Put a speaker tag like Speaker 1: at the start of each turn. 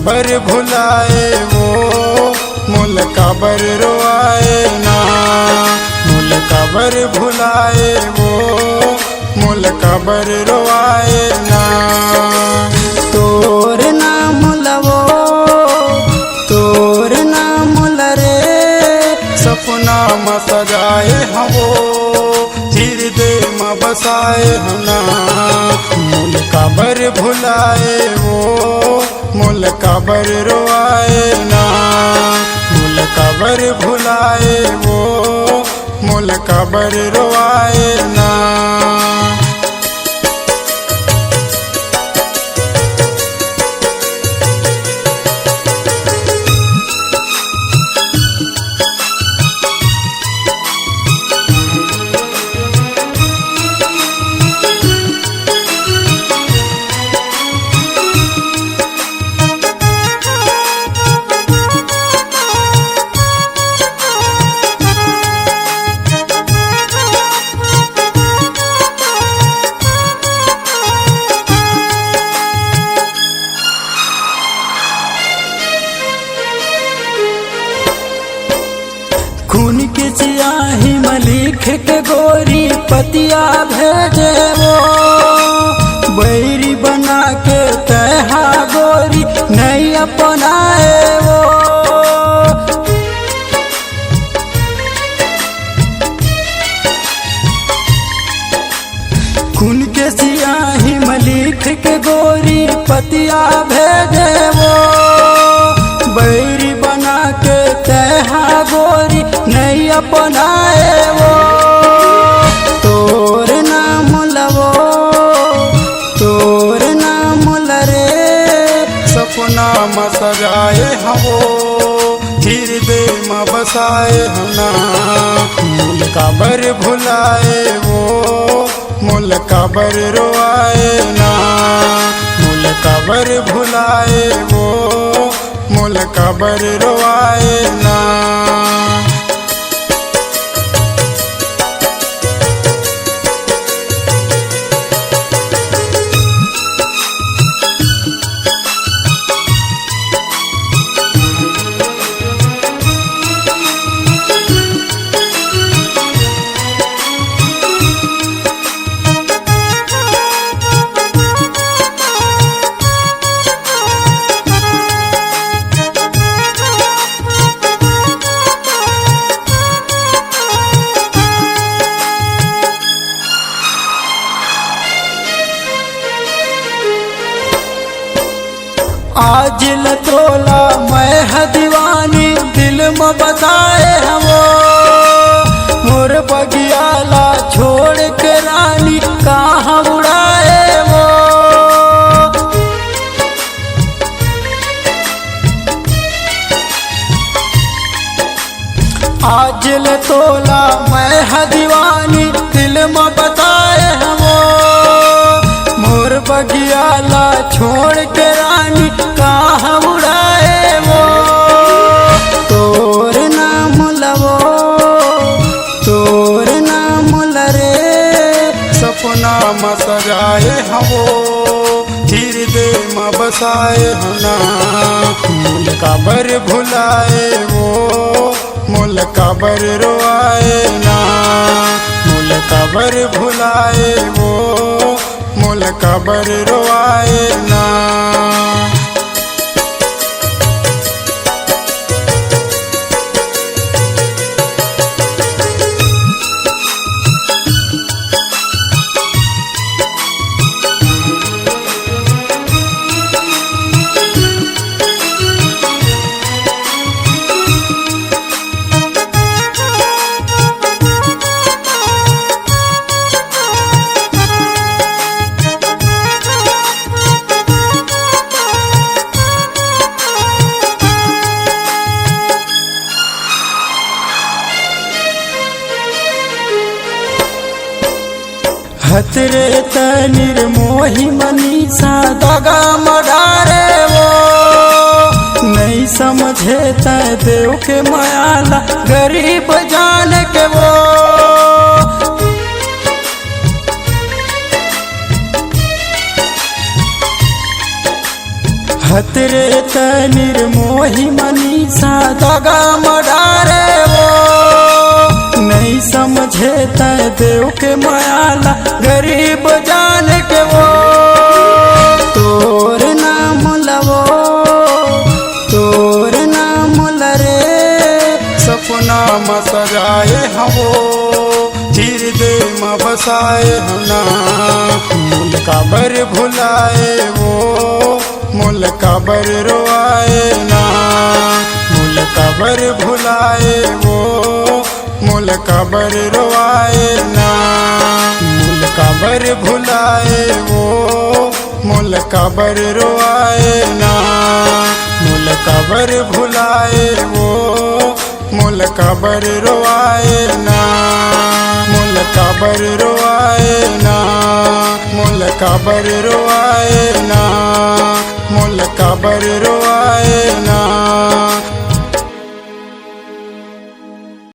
Speaker 1: काबर भुलाए वो, मोल काबर रोआए ना। मोल काबर भुलाए वो, मोल काबर रोआए ना।
Speaker 2: तोर नाम लवो, तोर नाम लरे,
Speaker 1: सपना में सजाए हमो, हृदय में बसाए हना। मोल काबर भुलाए वो, मोल काबर रोआए ना। मोल काबर भुलाए वो, मोल काबर रोआए ना।
Speaker 2: खून के सियाही में लिख के गोरी पतिया भेजे वो, बैरी बना के तहा गोरी नहीं अपनाए वो। खून के सियाही में लिख के गोरी पतिया भेजे वो, बैरी बना के तहा गोरी नहीं अपनाए वो। तोर नाम लवो, तोर नाम लरे,
Speaker 1: सपना में सजाए हमो, हृदय में बसाए हना। मोल काबर भुलाए वो, मोल काबर रोआए ना। मोल काबर भुलाए वो, मोल काबर रोआए ना।
Speaker 2: आज लतोला मैं है दीवानी, दिल में बताए हमो, मोर बगियाला छोड़ के रानी कहाँ उड़ाए वो। आज लतोला मैं है दीवानी, दिल में बताए हमो, मोर बगियाला छोड़ के रानी कहाँ उड़ाए वो। तोर नाम लवो, तोर नाम लरे,
Speaker 1: सपना में सजाए हमो, हृदय में बसाए हना। मोल काबर भुलाए वो, मोल काबर रोआए ना। मोल काबर भुलाए वो, मोल काबर रोआए ना।
Speaker 2: हतरे तनिर मोही मनीषा दगा मडारे वो, नहीं समझे त देव के मायाला गरीब जान के वो। खतरे त निर्मोही मनीषा दगा मडारे वो नहीं समझे त देव के मायाला गरीब जान के वो तोर नाम लवो तोर नाम लरे
Speaker 1: सपना में सजाए हवो हृदय में बसाए हना मूल काबर भुलाए वो मूल काबर रोआए ना मूल काबर भुलाए वो मूल काबर रोआए ना मूल काबर भुलाए वो मूल काबर रोआए ना मूल काबर भुलाए वो मूल काबर रोआए ना मूल काबर रोआए ना मूल काबर रोआए ना मूल काबर रोआए ना।